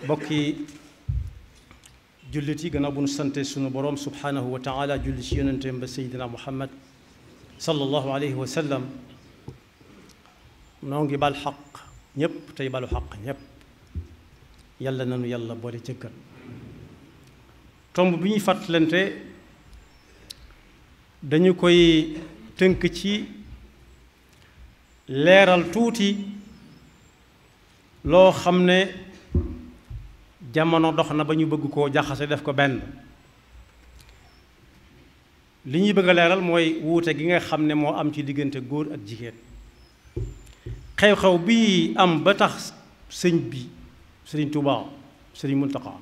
bokki jullit yi gannaaw bu nu sante sunu boroom subhaanahu wa taala julli ci yonenteem ba seydina muhammad sallallahu alayhi wa sallam noo ngi bal xaq ñépp tey balu xaq ñépp yàlla nanu yàlla boole jëggal tomb bi ñuy fàttalante dañu koy tënk ci leeral tuuti loo xam ne jamono dox na ba ñu bëgg koo jaxase def ko benn li ñuy bëgg a leeral mooy wuute gi nga xam ne moo am ci diggante góor ak jigéen xew-xew bii am ba tax sëñ bi sëriñ Tuubaa sëriñ Muntaxa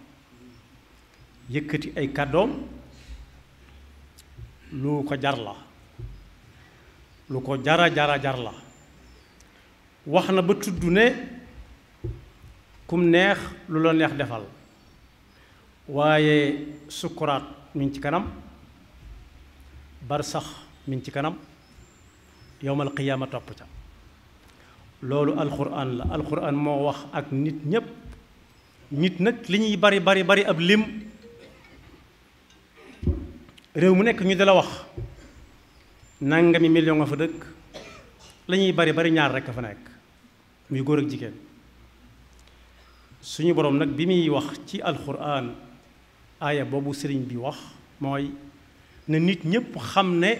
yëkkati ay kàddoom lu ko jar la lu ko jar la wax na ba tudd ne kum neex lu la neex defal waaye sukkuraat mi ngi ci kanam barsax mi ngi ci kanam yowmal qiyaama topp ca loolu alxuraan la alxuraan moo wax ak nit ñépp nit nag li ñuy bari ab lim réew mu nekk ñu di la wax nangami million nga fa dëkk la ñuy bari ñaar rekk a fa nekk muy góor ak jigéen suñu boroom nag bi muy wax ci alxuraan aaya boobu sëriñ bi wax mooy ne nit ñépp xam ne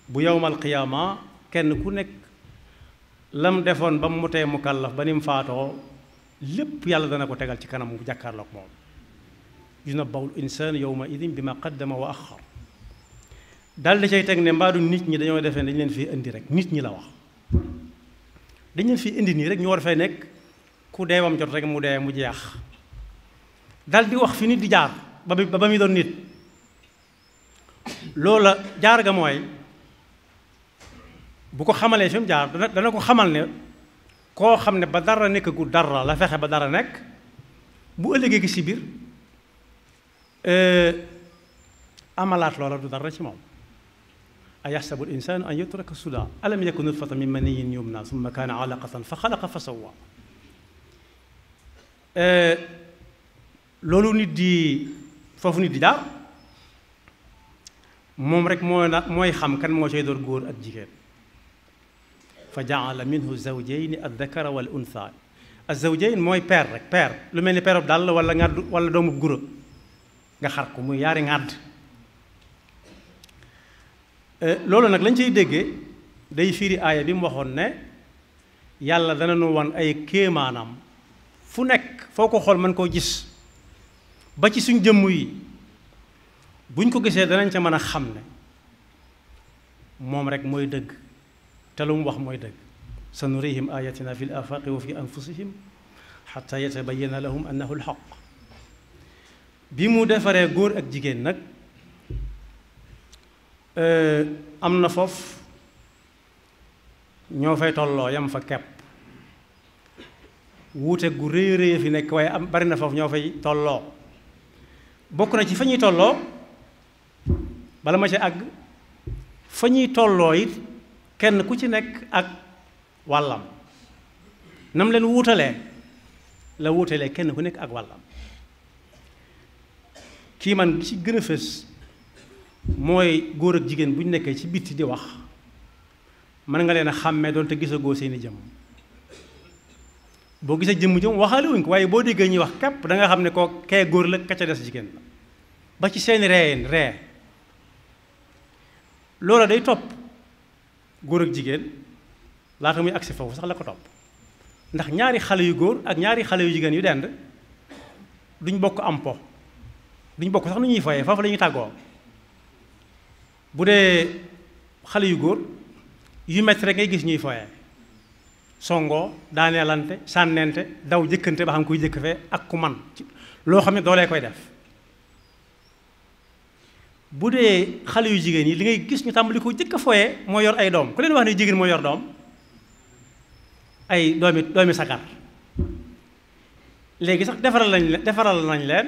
bu yowmal qiyaama kenn ku nekk lam defoon ba mu mutee mukallaf ba ni mu faatoo lépp yàlla dana ko tegal ci kanam mu jàkkaarloog moom yunabba'ul insaanu yawma idin bi ma qaddama wa axar dal di cay teg ne mbaadu nit ñi dañoo defee dañ leen fii indi rek nit ñi la wax dañ leen fii indi nii rek ñu war fay nekk ku deewam jot rek mu dee mu jeex dal di wax fi nit di jaar ba muy doon nit loola jaar ga mooy bu ko xamalee fi mu jaar dana ko xamal ne koo xam ne ba dara nekkagul dara la fexe ba dara nekk bu ëllëgee gi si biir amalaat loola du dara ci moom a yaxsabu l insaanu an yutraka suda alam yakun nutfatan min maniyyin yumna summa kaana alaqatan fa xalaqa fa sawwa loolu nit di foofu nit di jaar moom rek mooy xam kan moo cay door góor ak jigéen fa jaala minhu zawjayni addakara wal untha azawjayn mooy peer rek peer lu mel ni peerob dàll wala ngàdd wala doomu guro nga xar ko muy yaari ngàdd loolu nag lañ ciy déggee day firi aaya bi mu waxoon ne yàlla dana nu wan ay kéemaanam fu nekk foo ko xool mën koo gis ba ci suñ jëmm yi buñ ko gisee danañ ca mën a xam ne moom rek mooy dëgg te lu mu wax mooy dëgg sa nurihim ayatina fi l afaqi wa fi anfusihim xata yatabayana lahum annahu lxaq bi mu defaree góor ak jigéen nag am na foofu ñoo fay tolloo yam fa kepp wuute gu rëy fi nekk waaye bari na foofu ñoo fay tolloo bokk na ci fa ñuy tolloo bala ma ci àgg fa ñuy tolloo it kenn ku ci nekk ak wàllam nam leen wuutalee la wuutalee kenn ku nekk ak wàllam kii man ci gën a fës mooy góor ak jigéen bu ñu nekkee ci bitti di wax mën nga leen a xàmmee doon te gisagoo seeni jëmm boo gisee jëmm waxaale wuñ ko waaye boo déggee ñuy wax képp da nga xam ne koo kee góor la ka ca des jigéen la ba ci seeni ree loola day topp góor ak jigéen laata muy agsi foofu sax la ko topp ndax ñaari xale yu góor ak ñaari xale yu jigéen yu dend duñ bokk am po duñ bokk sax nu ñuy foyee foofu la ñuy tàggoo bu dee xale yu góor yu metti rek ngay gis ñuy foyee songoo daaneelante sànnente daw jëkkante ba xam kuy jëkk fee ak ku man loo xam ne doolee koy def bu dee xale yu jigéen yi li ngay gis ñu tàmbali ko jëkk a foyee moo yor ay doom ku leen wax ne jigéen moo yor doom ay doomi sagar léegi sax defaral nañ leen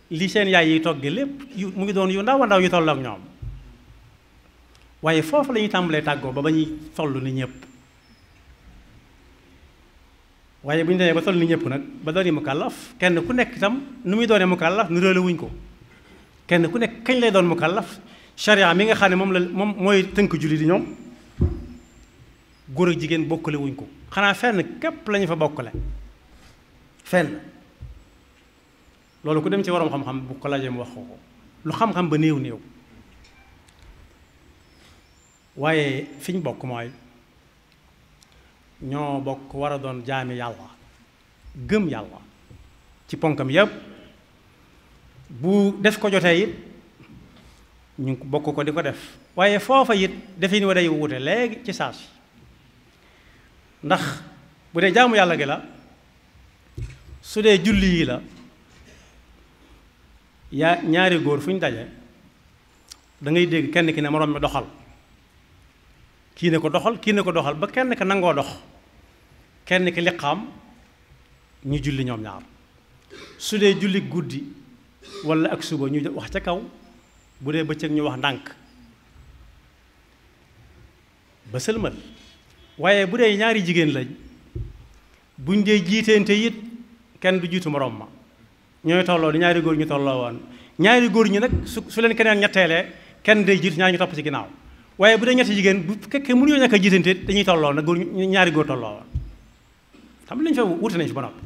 li seen yaay yi togge lépp mu ngi doon yu ndaw a ndaw yu toll ak ñoom waaye foofu la ñuy tàmbalee tàggoo ba ñuy toll ni ñëpp waaye bu ñu demee ba toll ni ñëpp nag ba doon mukallaf kenn ku nekk itam nu muy doonee mukallaf nu réelu wuñ ko kenn ku nekk kañ lay doon mukallaf sharia mi nga xam ne moom mooy tënk julli di ñoom góor ak jigéen bokkale wuñ ko xanaa fenn képp lañu fa bokkale fenn loolu ku dem ci waroom xam-xam bu ko laajee mu wax ko lu xam-xam ba néew néew waaye fi ñu bokk mooy ñoo bokk war a doon jaami yàlla gëm yàlla ci ponkam yépp bu def ko jotee it ñu bokk ko di ko def waaye foofa it defin wa day wute léegi ci saas ndax bu dee jaamu yàlla gi la su dee julli yi la yaa ñaari góor fu ñu daje da ngay dégg kenn ki ne moroom mi doxal kii ne ko doxal kii ne ko doxal ba kenn ki nangoo dox kenn ki liqaam ñu julli ñoom ñaar su dee julli guddi walla ak suba ñu wax ca kaw bu dee bëccëg ñu wax ndànk ba sëlmal waaye bu dee ñaari jigéen lañ buñ dee jiiteente it kenn du jiitu moroom ma ñooy tolloo di ñaari góor ñu tolloo woon ñaari góor ñi nag su leen keneen ñetteelee kenn day jiitu ñaari ñu topp ci ginnaaw waaye bu dee ñetti jigéen bu fekkee mënuñoo ñàkk a jiitante dañuy tolloo nag góor ñaari góor tolloo woon xam lañ fa wute nañ fi ba noppi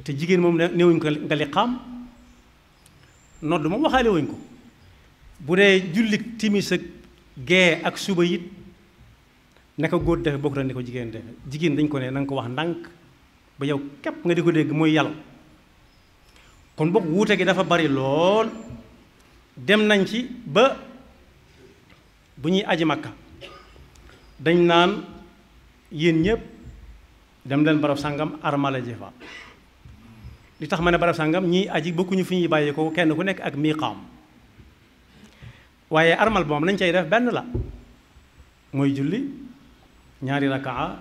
te jigéen moom néewuñ ko nga liqaam nodd moom waxaale wuñ ko bu dee jullit timis ak gee ak suba it naka góor defe bokk na ni ko jigéen defe jigéen dañ ko ne na nga ko wax ndànk ba yow képp nga di ko dégg mooy yàlla kon bokk wuute gi dafa bari lool dem nañ ci ba bu ñuy aji makka dañ naan yéen ñëpp dem leen barab sàngam armala ji fa li tax ma ne barab sàngam ñii aji bokkuñu fi ñuy bàyyi ko kenn ku nekk ak miiqaam waaye armal moom nañ cay def benn la mooy julli ñaari rakaa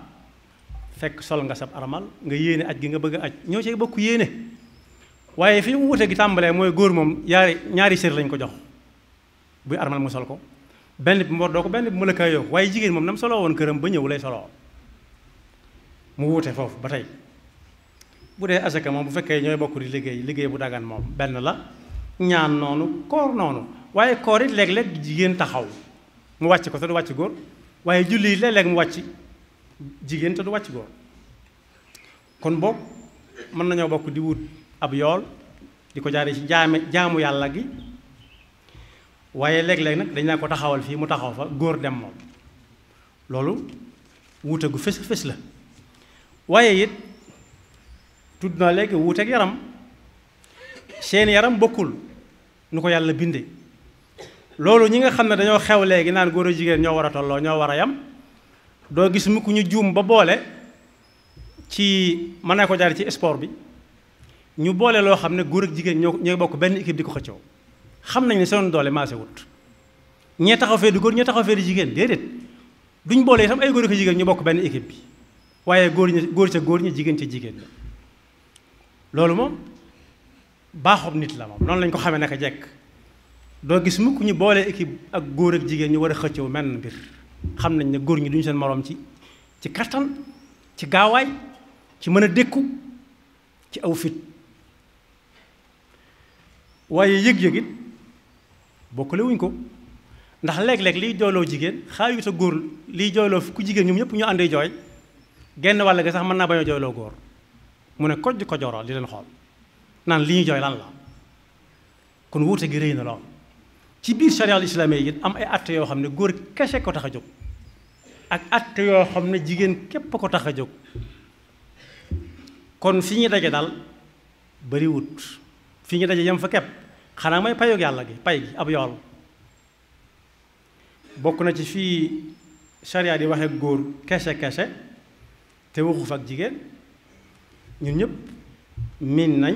fekk sol nga sab armal nga yéene aj gi nga bëgg a aj ñoo cay bokk yéene waaye fi mu wute gi tàmbalee mooy góor moom ñaari sër lañ ko jox buy armal mu sol ko benn bi mu doo ko benn bi mu la kaay yow waaye jigéen moom nam soloo woon këram ba ñëw lay soloo mu wute foofu ba tey bu dee asaka moom bu fekkee ñooy bokk di liggéey bu dagan moom benn la ñaan noonu koor noonu waaye koor it léeg-léeg jigéen taxaw mu wàcc ko te du wàcc góor waaye julli yi léeg-léeg mu wàcc jigéen te du wàcc góor kon boog mën nañoo bokk di wut ab yool di ko jaaree ci jaamu yàlla gi waaye léeg-léeg nag dañ naa ko taxawal fii mu taxaw fa góor dem moom loolu wuute gu fës fës la waaye it tudd naa léegi wuuteeg yaram seen yaram bokkul nu ko yàlla binde loolu ñi nga xam ne dañoo xew léegi naan góor a jigéen ñoo war a tolloo ñoo war a yam doo gis mukk ñu juum ba boole ci mën naa ko jaar ci sport bi ñu boole loo xam ne góor ak jigéen ñooy bokk benn équipe di ko xëccoo xam nañ ne seen doole maase wut ñee taxaw fee di góor ñee taxaw fee di jigéen déedéet duñ boole itam ay góor ak jigéen ñu bokk benn équipe bi waaye góor ca góor ñi jigéen ca jigéen ñi loolu moom baaxob nit la moom noonu lañ ko xamee naka jekk doo gis mukk ñu boole équipe ak góor ak jigéen ñu war a xëccoo menn mbir xam nañ ne góor ñi duñu seen moroom ci kattan ci gaawaay ci mën a dékku ci aw fit waaye yëg-yëg it bokkule wuñ ko ndax léeg-léeg liy jooyloo jigéen xaayuta góor liy jooyloo ku jigéen ñoom ñëpp ñu àndee jooy genn wàll ga sax mën naa bañ a jooyloo góor mu ne kojj ko joroo di leen xool naan li ñuy jooy lan la kon wuute gi rëy na lool ci biir charia al islaamiyya yi am ay atte yoo xam ne góor kese ko tax a jóg ak atte yoo xam ne jigéen képp ko tax a jóg kon fi ñu daje daal bariwut fi ñu daje yem fa kepp xanaa mooy payoog yàlla gi pay gi ab yool bokk na ci fii charia di waxe góor kese kese te waxu fa ak jigéen ñun ñëpp miin nañ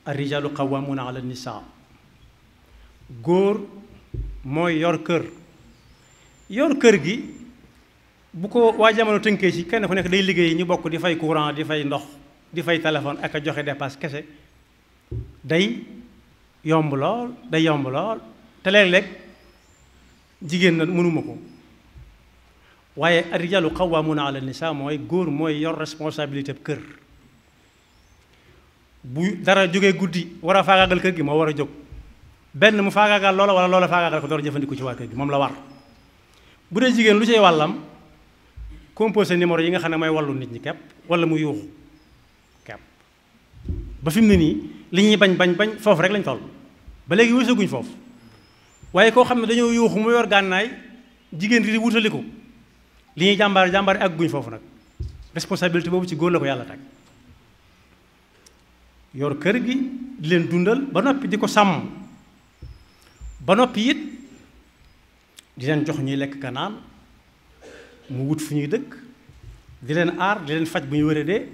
ar-rijaalu qawwaamuuna ala nisaa góor mooy yor kër gi bu ko waa jamono tënkee ci kenn ku nekk day liggéey ñu bokk di fay courant di fay ndox di fay téléphone ak a joxe dépasse kese day yomb lool te léeg-léeg jigéen na mënuma ko waaye ar-rijaalu qawwaamuuna ala nisaa mooy góor mooy yor responsabilité kër. bu dara jógee guddi war a faagaagal kër gi moo war a jóg benn mu faagaagal loola wala loola faagaagal ko door a jëfandiku ci waa kër gi moom la war. bu dee jigéen lu cay wàllam composé numéro yi nga xam ne mooy wàllu nit ñi kepp wala mu yuuxu kepp ba fi mu ne nii li ñuy bañ foofu rek lañ toll ba léegi wësaguñ foofu. waaye koo xam ne dañoo yuuxu mu yor gànnaay jigéen di wutaliku li ñuy jàmbaar ak guñ foofu nag responsabilité boobu ci góor la ko yàlla teg yor kër gi di leen dundal ba noppi di ko sàmm ba noppi it di leen jox ñuy lekk ka naan mu wut fu ñuy dëkk di leen aar di leen faj bu ñu wéradee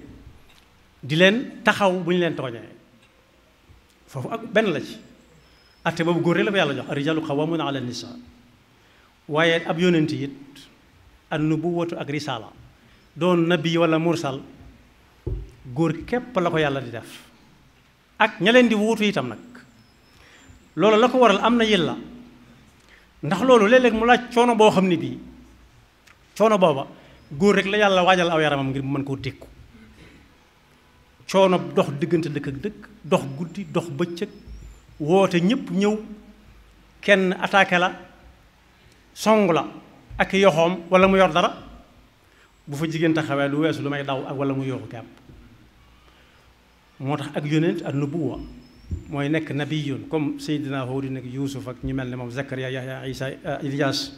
di leen taxaw bu ñu leen tooñee foofu ak benn la ci atte boobu góor rek la ko yàlla jox ar-rijaalu qawwaamuuna ala nisaa waaye ab yónent it an-nubuwwatu ak risaala doon nabi wala mursal góor képp la ko yàlla di def ak ña leen di wuutu itam nag loolu la ko waral am na yilla ndax loolu léeg-léeg mu laaj coono boo xam ne bii coono booba góor rek la yàlla waajal aw yaramam ngir mu mën koo dékku coono dox diggante dëkk ak dëkk dox guddi dox bëccëg woote ñëpp ñëw kenn attaqué la song la ak yoxoom wala mu yor dara bu fa jigéen taxawee lu weesu lu may daw ak wala mu yooxu kepp moo tax ak yonent ak nubuwa mooy nekk nabiyun comme Seydina Huud nekk Yuusuf ak ñu mel ne moom Zakariya Yahya Isa Ilyaas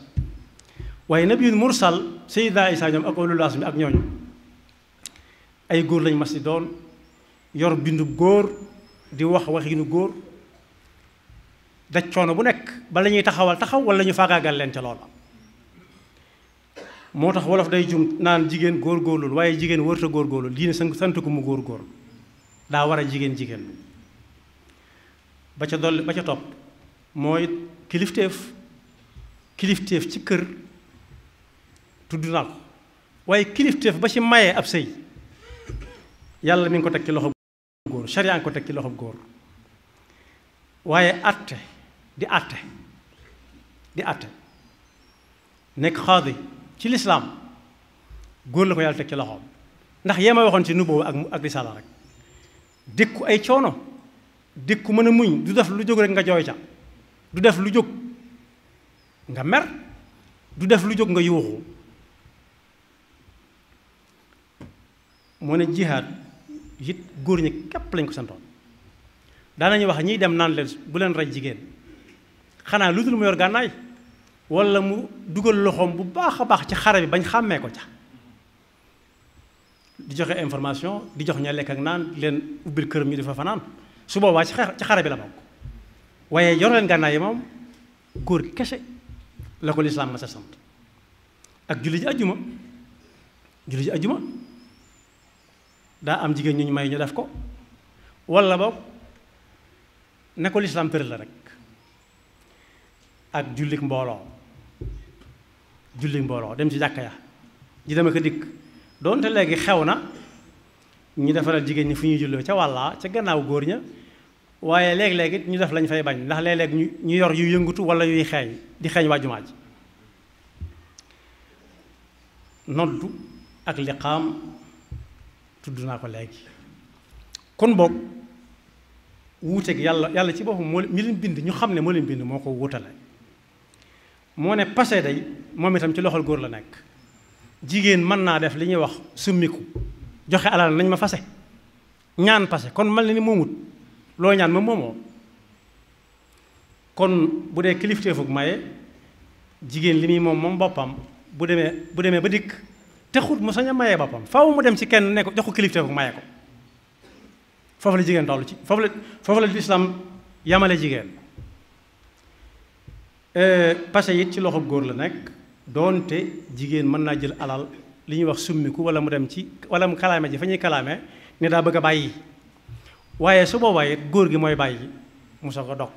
waaye nabiyun mursal Seydina Isa ñoom ak ulul azmi ak ñooñu ay góor lañ mas di doon yor bindu góor di wax waxinu góor daj coono bu nekk bala ñuy taxaw wala ñu faagaagal leen ca loola moo tax wolof day jum naan jigéen góor-góorlul waaye jigéen wërta góor-góorlul diine sant ko mu góor-góor daa war a jigéen ba ca dolli ba ca topp mooy kilifteef ci kër tudd naa ko waaye kilifteef ba ci mayee ab sëy yàlla mi ngi ko teg ci loxo góor sharia ngi ko teg ci loxo góor waaye atte di atte nekk xaadi ci lislaam góor la ko yàlla teg ci loxoom ndax yee ma waxoon ci nubuwa ak risaala rek dékku ay coono dékku mën a muñ du def lu jóg rek nga jooy ca du def lu jóg nga mer du def lu jóg nga yuuxu moo ne jihaad it góor ñi képp lañ ko santoon daanañu wax ñiy dem naan leen bu leen rey jigéen xanaa lu dul mu yor gànnaay wala mu dugal loxoom bu baax a baax ci xare bi bañ xàmmee ko ca di joxe information di jox ña lekk ak naan leen ubbil këram ñu di fa fanaan su boobaa ci xare bi la bokk waaye yor leen gànnaay yi moom góor kese la ko lislaam ma sa sant ak julli ji ajjuma daa am jigéen ñu ñu may ñu def ko wala boog ne ko lislaam tëral la rek ak jullik mbooloo dem ci jàkka ya ji dama ko dikk doonte léegi xew na ñu defaral jigéen ñi fu ñuy julloo ca wàlla ca gannaaw góor ña waaye léeg-léegi ñu def lañ fay bañ ndax léeg-léeg ñu yor yu yëngutu wala yuy xeeñ di xeeñ waa jumaa ji noddu ak liqaam tudd naa ko léegi kon boog wuuteeg yàlla ci boppam moo mi leen bind ñu xam ne moo leen bind moo ko wutale moo ne passé day moom itam ci loxol góor la nekk jigéen mën naa def li ñuy wax summiku joxe alal nañ ma fase ñaan passé kon mel na ni moomut loo ñaan ma moomoo kon bu dee kilifteefug maye jigéen li muy moom boppam bu demee ba dikk texut mu sañ a mayee boppam faaw mu dem ci kenn ne ko jox ko kilifteefug maye ko foofu la jigéen toll ci foofu la lislaam yamale jigéen passé it ci loxob góor la nekk doonte jigéen mën naa jël alal li ñuy wax summiku wala mu dem ci wala mu kalaame ji fa ñuy kalaame ne daa bëgg a bàyyi waaye su boobaa it góor gi mooy bàyyi mu soog a dog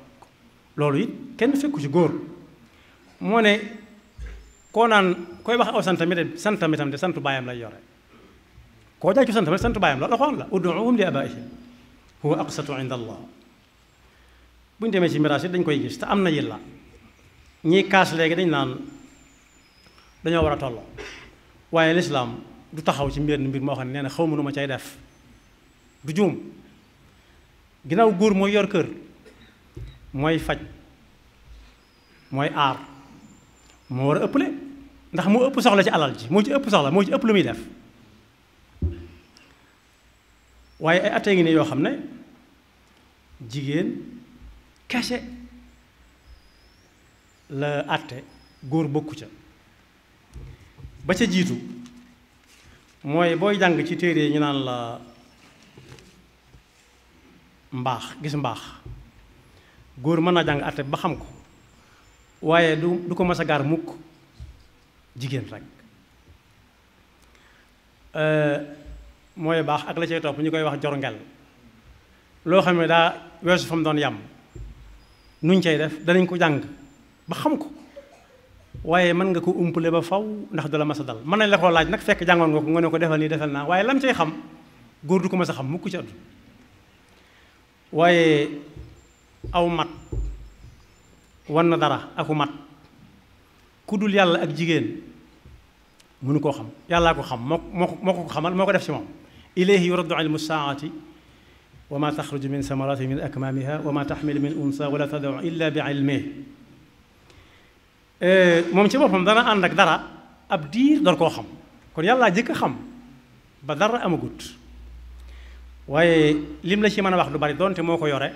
loolu it kenn fekku ci góor moo ne koo naan koy wax aw santam itam de santu baayam lay yore koo jaay ci santam santu baayam la waxoon la ud'uuhum li abaa'ihim huwa aqsatu inda allah bu ñu demee ci miraas it dañ koy gis te am na yilla ñiy kaas léegi dañ naan dañoo war a tolloo waaye lislaam du taxaw ci mbir moo xam ne nee na xaw ma nu ma cay def du juum ginnaaw góor mooy yor kër mooy faj mooy aar moo war a ëpple ndax moo ëpp soxla ci alal ji moo ci ëpp soxla moo ci ëpp lu muy def waaye ay attee ngi ne yoo xam ne jigéen kese la atte góor bokku ca ba ca jiitu mooy booy jàng ci téere ñu naan la mbaax gis mbaax góor mën naa jàng atte ba xam ko waaye du ko mas a gaar mukk jigéen rek mooy baax ak la cay topp ñu koy wax jorngel loo xam ne daa weesu fa mu doon yàmm nuñ cay def danañ ko jàng ba xam ko waaye mën nga ko umpale ba faw ndax du la mas a dal mën nañ la koo laaj nag fekk jàngoon nga ko nga ne ko defal nii defal naa waaye lam cay xam góor du ko mas a xam mukk ci àddu waaye aw mat wan na dara aku mat ku dul yàlla ak jigéen mënu koo xam yàllaa ko xam moo ko xamal moo ko def ci moom ilayhi yuraddu ilmu saati wa ma taxruju min samarati min akmamiha wa ma taxmilu min unsa wala tadau illa bi ilmih moom ci boppam dana ànd ak dara ab diir door koo xam kon yàllaa jëkk a xam ba dara amagut waaye lim la ci mën a wax du bari doonte moo ko yore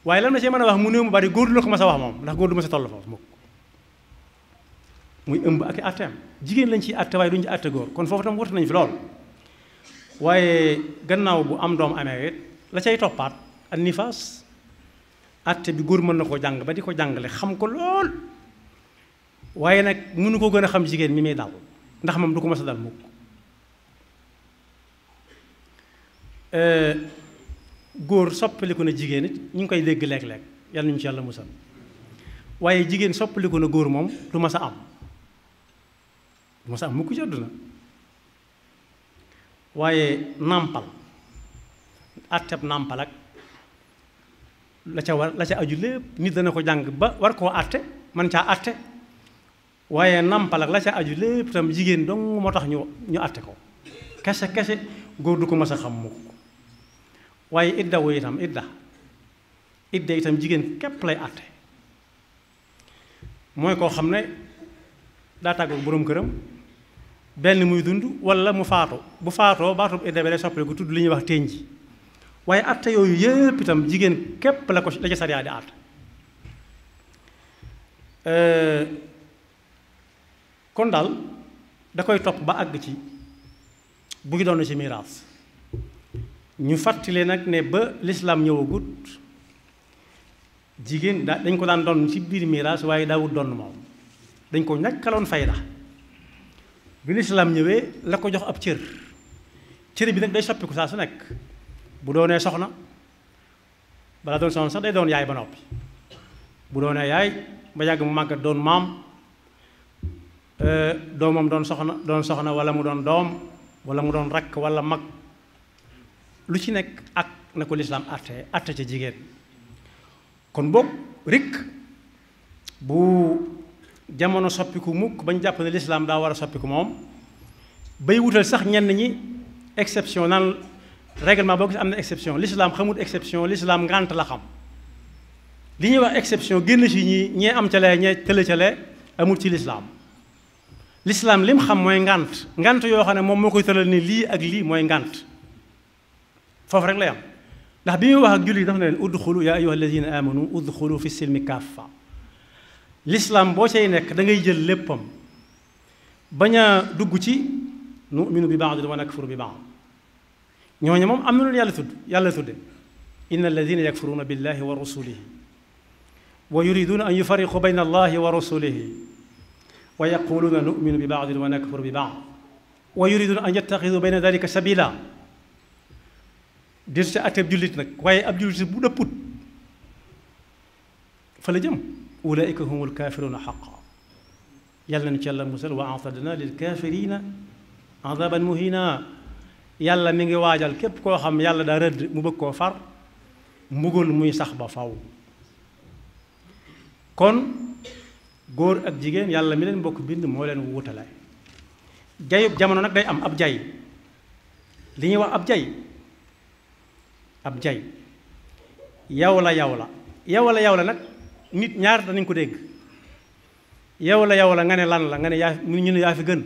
waaye lam la ci mën a wax mu néew mu bari góor du la ko mas a wax moom ndax góor du ma sa toll foofu mukk muy ëmb ak i atteem jigéen lañ ciy atte waaye duñ ci atte góor kon foofu tam wut nañ fi lool waaye gannaaw bu am doom amee it la cay toppaat ak nifaas atte bi góor mën na koo jàng ba di ko jàngale xam ko lool waaye nag mënu ko gën a xam jigéen mi muy dal ndax moom du ko mas a dal mukk góor soppaliku na jigéen it ñu ngi koy dégg léeg-léeg yàlla nañu ci yàlla musal waaye jigéen soppaliku na góor moom du mas a am du mas a am mukk ci àdduna waaye nàmpal àtteb nàmpal ak la ca aju lépp nit dana ko jàng ba war koo àtte man caa àtte waaye nàmpal ak la ca aju lépp itam jigéen dong moo tax ñu àtte ko kese góor du ko mas a xam mukk waaye idda wu itam idda itam jigéen képp lay àtte mooy koo xam ne daa tàggoog boroom këram benn muy dund walla mu faatu bu faatoo baatub idda bi lay soppale ko tudd li ñuy wax téeñ ji waaye àtte yooyu yépp itam jigéen képp la ca sariya di àtte kon daal da koy topp ba àgg ci bu ngi doon ci miraas ñu fàttali nag ne ba lislaam ñëwagut jigéen dañ ko daan doon ci biir miraas waaye daawut doon moom dañ ko ñàkkaloon fayda bi lislaam ñëwee la ko jox ab cër bi nag day soppiku saa su nekk bu doonee soxna balaa doon soxna sax day doon yaay ba noppi bu doonee yaay ba yàgg mu màggat doon maam doomam doon soxna wala mu doon doom wala mu doon rakk wala mag lu ci nekk ak na ko lislaam atte ca jigéen kon boog rek bu jamono soppiku mukk bañ jàpp ne lislaam daa war a soppiku moom bay wutal sax ñenn ñi exception naan règlement boo gis am na exception lislaam xamul exception lislaam ngànt la xam li ñuy wax exception génn ci ñee am ca lee ñee tële ca lee amul ci lislaam lislaam lim xam mooy ngànt yoo xam ne moom moo koy tëral ni lii ak lii mooy ngànt foofu rek lay am ndax bi muy wax ak julli dafa ne leen udxulu yaa ayyuha alladina amanu udxulu fi silmi kaffa lislaam boo cay nekk da ngay jël léppam bañ a dugg ci numinu bi baadin wa nakfuru bi baad ñooñu moom am na lu yàlla tudde inna alladina yakfuruuna billahi wa rusulihi wa yuriduna an yufariqu bayna allahi wa rusulihi wa yaquluuna numinu bi baadin wa nakfuru bi baad wa yuriduna an yattaxidu bayna dalika sabila dir ca atteeb jullit nag waaye ab jullit bu dëpput fa la jëm ulaika humul kaafiruuna xaqa yàlla nañu ci yàlla musal wa atadna lil kaafirina adaban muhina yàlla mi ngi waajal képp koo xam yàlla daa rëdd mu bëgg koo far mbugal muy sax ba faw kon góor ak jigéen yàlla mi leen bokk bind moo leen wutale jayub jamono nag day am ab jay li ñuy wax ab jay yow la nag nit ñaar danañ ko dégg yow la nga ne lan la nga ne ñu ne yaa fi gën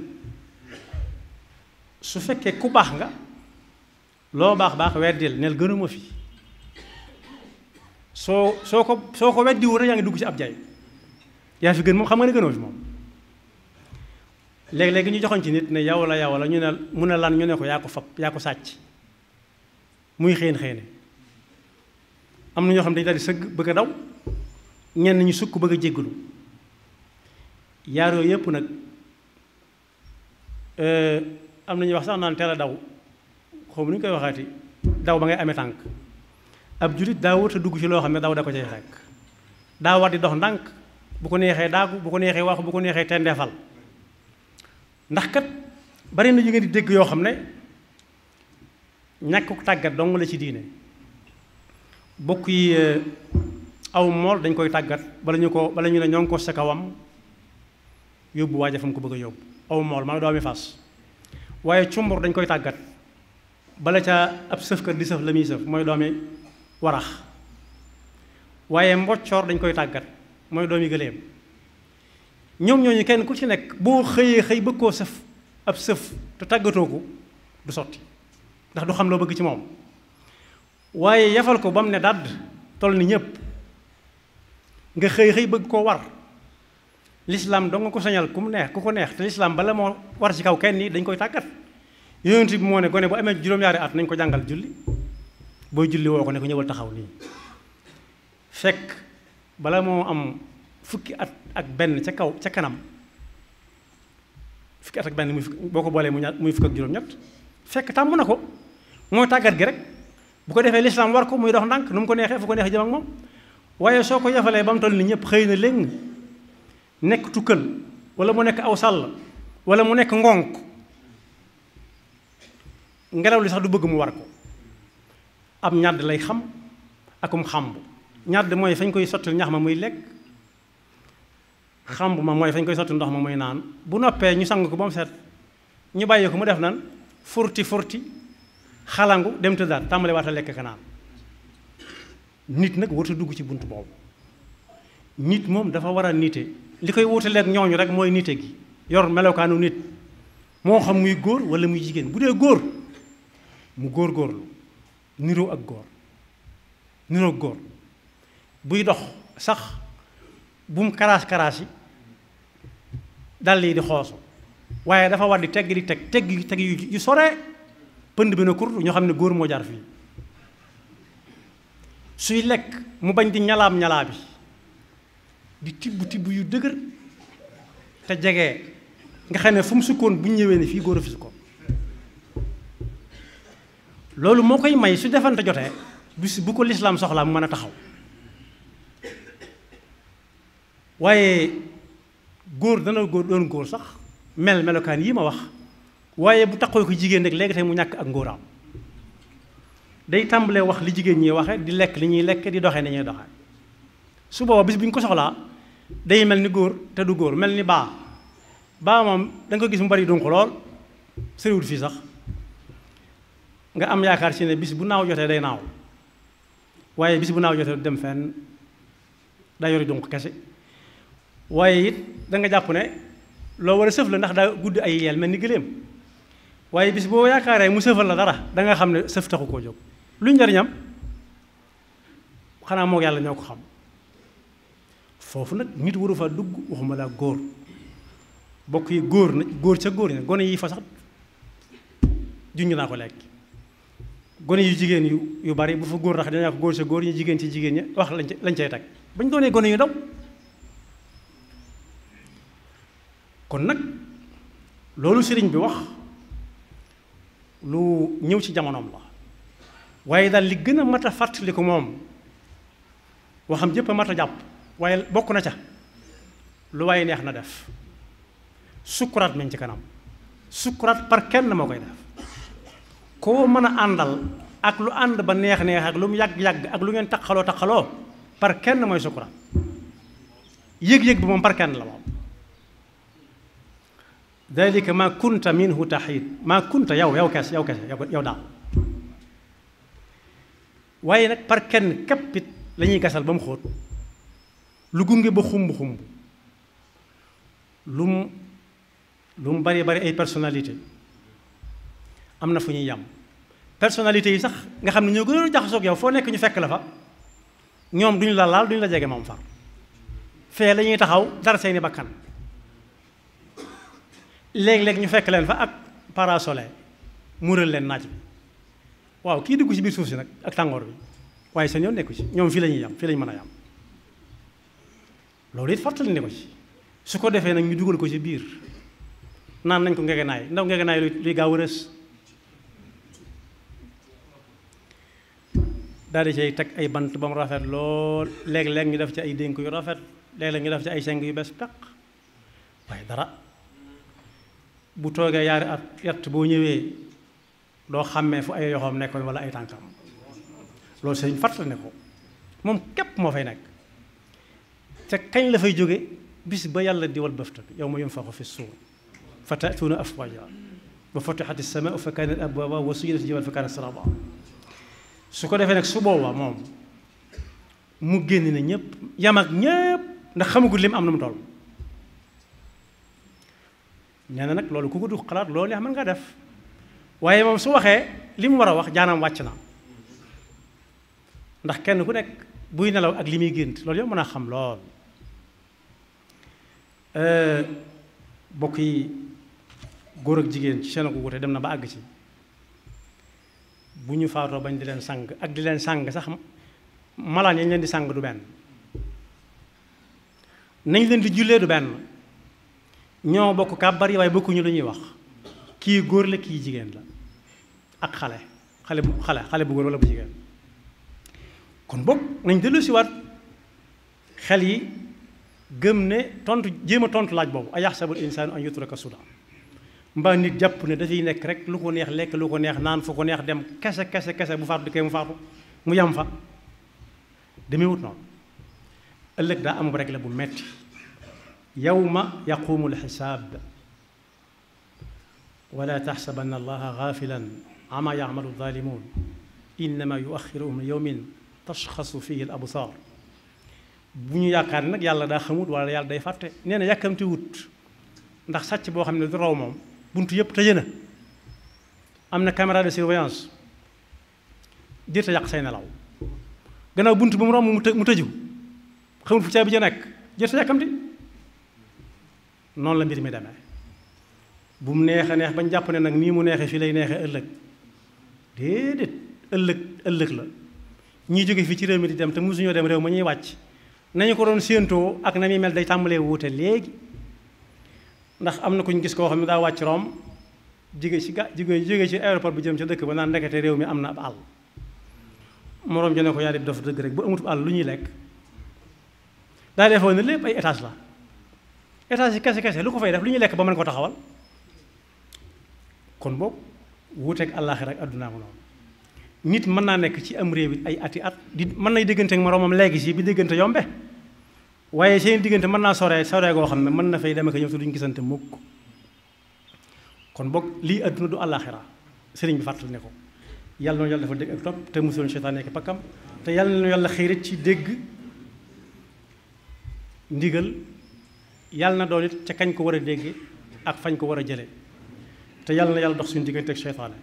su fekkee ku baax nga loo baax weddil neel gënuma fi soo ko weddiwul rek yaa ngi dugg ci ab jay yaa fi gën moom xam nga ne gënoo fi moom léegi-léegi ñu joxoñ ci nit ne yow la ñu ne mu ne lan ñu ne ko yaa ko fab yaa ko sàcc muy xéene am na ñoo xam ne dañu daal di sëgg bëgg a daw ñenn ñu sukk bëgg a jéggalu yaar yooyu yëpp nag am na ñuy wax sax naan teel a daw xaw ma nu ñu koy waxaati daw ba ngay amee tànk ab julit daa wut a dugg ci loo xam ne daw da ko cay fekk daa war di dox ndànk bu ko neexee daagu bu ko neexee wax bu ko neexee tendeefal ndax kat bari na yu ngeen di dégg yoo xam ne ñàkk tàggat dong la ci diine bokk yi aw mool dañ koy tàggat bala ñu ne ñoo ngi ko sa kawam yóbbu waaja fa mu ko bëgg a yóbbu aw mool maa doomi fas waaye cumbur dañ koy tàggat bala ca ab sëfkat di sëf la muy sëf mooy doomi warax waaye mboccoor dañ koy tàggat mooy doomi gëléem ñoom ñooñu kenn ku ci nekk boo xëyee bëgg koo sëf ab sëf te tàggatoo ko du sotti ndax du xam loo bëgg ci moom waaye yafal ko ba mu ne dàdd toll ni ñépp nga xëy bëgg koo war lislaam doo nga ko sañal ku ko neex te lislaam bala moo war ci kaw kenn yi dañ koy tàggat yonent bi moo ne gone bu amee juróom-ñaari at nañ ko jàngal julli booy julli woo ko ne ko ñëwal taxaw nii fekk bala moo am fukki at ak benn ca kanam fukki at ak benn boo ko boolee muy fukk ak juróom-ñett fekk tàmm na ko mooy tàggat gi rek bu ko defee lislaam war ko muy dox ndànk nu mu ko neexee fu ko neexee jëm ak moom waaye soo ko yafalee ba mu toll ni ñëpp xëy na léegi nekk tukkal wala mu nekk aw sàll wala mu nekk ngonk ngelaw li sax du bëgg mu war ko ab ñàdd lay xam akum xamb ñàdd mooy fañ koy sotti ñax ma muy lekk xamb ma mooy fañ koy sotti ndox ma muy naan bu noppee ñu sang ko ba mu set ñu bàyyi ko mu def nan furti xalangu dem tëddaat tàmbale waata lekk ka naan nit nag warta dugg ci bunt boobu nit moom dafa war a nite li koy wutaleeg ñooñu rek mooy nite gi yor melokaanu nit moo xam muy góor wala muy jigéen bu dee góor mu góor-góorlu niroo ak góor buy dox sax bu mu karaas yi dal yi di xoosu waaye dafa war di tegg yu sore pënd bi na kur ñoo xam ne góor moo jaar fii suy lekk mu bañ di ñalaab bi di tibb yu dëgër te jege nga xam ne fu mu sukkoon bu ñu ñëwee ne fii góor a fi sukkoon loolu moo koy may su defante jotee bis bu ko lislaam soxlaa mu mën a taxaw waaye góor dana doon góor sax melokaan yi ma wax waaye bu taxoo ko jigéen rek léegi tey mu ñàkk ak ngóoraam day tàmbalee wax li jigéen ñi waxe di lekk li ñuy lekk di doxee ni ñuy doxee su booba bis bu ñu ko soxlaa day mel ni góor te du góor mel ni baa moom da nga ko gis mu bari dunq lool sëriwul fii sax nga am yaakaar ci ne bis bu naaw jotee day naaw waaye bis bu naaw jotee du dem fenn daa yori dunq kese waaye it da nga jàpp ne loo war a sëf la ndax daa gudd ay yeel mel ni gëléem waaye bis boo yaakaaree mu sëfal la dara da nga xam ne sëf taxu koo jóg lu njariñam xanaa moo yàlla ñoo ko xam foofu nag nit waru fa dugg waxuma laa góor bokk yi góor ca góor ña gone yi fa sax junj naa ko lekk gone yu jigéen yu bari bu fa góor rax dañaa ko góor sa góor ñu jigéen ci jigéen ña wax lañ cay teg bañ doonee gone yu ndaw kon nag loolu sëriñ bi wax lu ñëw ci jamonoom la waaye daal li gën a mat a fàttali ko moom waxam jëpp a mat a jàpp waaye bokk na ca lu waaye neex na def sukkuraat meñ ci kanam sukkuraat par kenn moo koy def koo mën a àndal ak lu ànd ba neex ak lu mu yàgg-yàgg ak lu ngeen taqaloo par kenn mooy sukkuraat yëg-yëg bi moom par kenn la moom dalika ma kunta minhu taxiid ma kunta yow kese yow daal waaye nag par kenn képpit la ñuy gasal ba mu xóot lu gunge ba xumb lu mu bari ay personnalité am na fu ñuy yam personnalité yi sax nga xam ne ñoo gën a jaxasoo ak yow foo nekk ñu fekk la fa ñoom duñu la laal duñu la jege moom far fee la ñuy taxaw dara seeni bakkan léeg-léeg ñu fekk leen fa ak parasole mural leen naaj bi waaw kii dugg ci biir suuf si nag ak tàngoor bi waaye seen yoon nekku ci ñoom fii la ñuy yam fii la ñu mën a yam loolu it fàttali ne ko ci su ko defee nag ñu dugal ko ci biir naan nañ ko ngegenaay ndaw ngegenaay luy gaaw a rës daal di cay teg ay bant ba mu rafet lool léeg-léeg ñu def ci ay dénk yu rafet léeg-léeg ñu def ci ay seng yu bees peq waaye dara bu toogee yaari at yett boo ñëwee doo xàmmee fu ay yoxoom nekkoon wala ay tànkam loolu sëñ fàttali ne ko moom képp moo fay nekk te kañ la fay jóge bis ba yàlla di wal bëfta bi yawma yunfaxu fi suur fa ta'tuuna afwaaja wa futixat as-samaa'u fa kaanat abwaaba wa suyirat al-jibaalu fa kaanat saraaba su ko defee nag su boobaa moom mu génn na ñëpp yam ak ñëpp ndax xamagul lim am na mu toll nee na nag loolu ku ko du xalaat loolu yaa mën nga def waaye moom su waxee li mu war a wax jaanam wàcc na ndax kenn ku nekk buy nelaw ak li muy gént loolu yow mën a xam lool bokk yi góor ak jigéen ci seen ko wute dem na ba àgg ci bu ñu faatoo bañ di leen sang ak di leen sang sax malaan yañ leen di sang du benn nañ leen di jullee du benn ñoo bokk kàbbar yi waaye bokkuñu lu ñuy wax kii góor la kii jigéen la ak xale bu góor wala bu jigéen kon bokk nañ dellu si waat xel yi gëm ne jéem a tontu laaj boobu a yaxsabul insaanu an yutraka suda mbaa nit jàpp ne dafay nekk rek lu ko neex lekk lu ko neex naan fu ko neex dem kese bu faatu di koy mu faatu mu yam fa demewut noonu ëllëg daa am rek la bu metti yawma yaqumu alxisaab wala taxsabanna allaha gaafilan amma yacmalu alzaalimuun innama yuaxiruhum li yawmin tashxasu fihi al absaar bu ñu yaakaar ne nag yàlla daa xamut wala yàlla day fàtte nee na yàkkamti wut ndax sàcc boo xam ne du raw moom buntu yëpp tëje na am na caméra de surveillance jërta yàq say nelaw gannaaw buntu bu mu romb mu tëju xamul fu caabi ja nekk jërta yàkkamti noonu la mbir mi demee bu mu neex a neex bañ jàpp ne nag nii mu neexee fii lay neexee ëllëg déedéet ëllëg la ñiy jóge fii ci réew mi di dem te mosuñoo dem réew ma ñuy wàcc nañu ko doon séentoo ak na muy mel day tàmbalee wuute léegi ndax am na ku ñu gis koo xam ne daa wàcc Rome jóge ci aéroport bi jëm ca dëkk ba naan ndekete réew mi am na ab àll moroom jo ne ko yaa def dëgg rek bu amut àll lu ñuy lekk daa defoon ne lépp ay étage la étage yi kese lu ko fay def lu ñuy lekk ba mën ko taxawal kon boobu wuuteeg àllaaxira ak àddunaa ko noonu nit mën naa nekk ci am réew it ay ati at di mën nay diggante ak moroomam léegi si bi diggante yombe waaye seen diggante mën naa sore goo xam ne mën na fay dem ak ñëw te duñ gisante mukk kon boog lii àdduna du àllaaxira sëriñ bi fàttali ne ko yàlla noonu yàlla dafa dégg ak topp te musuloon seytaan nekk pakkam te yàlla noonu yàlla xiirit ci dégg ndigal yàlla na doon it ca kañ ko war a dégge ak fañ ko war a jële te yàlla na yàlla dox suñu diggante ak seytaane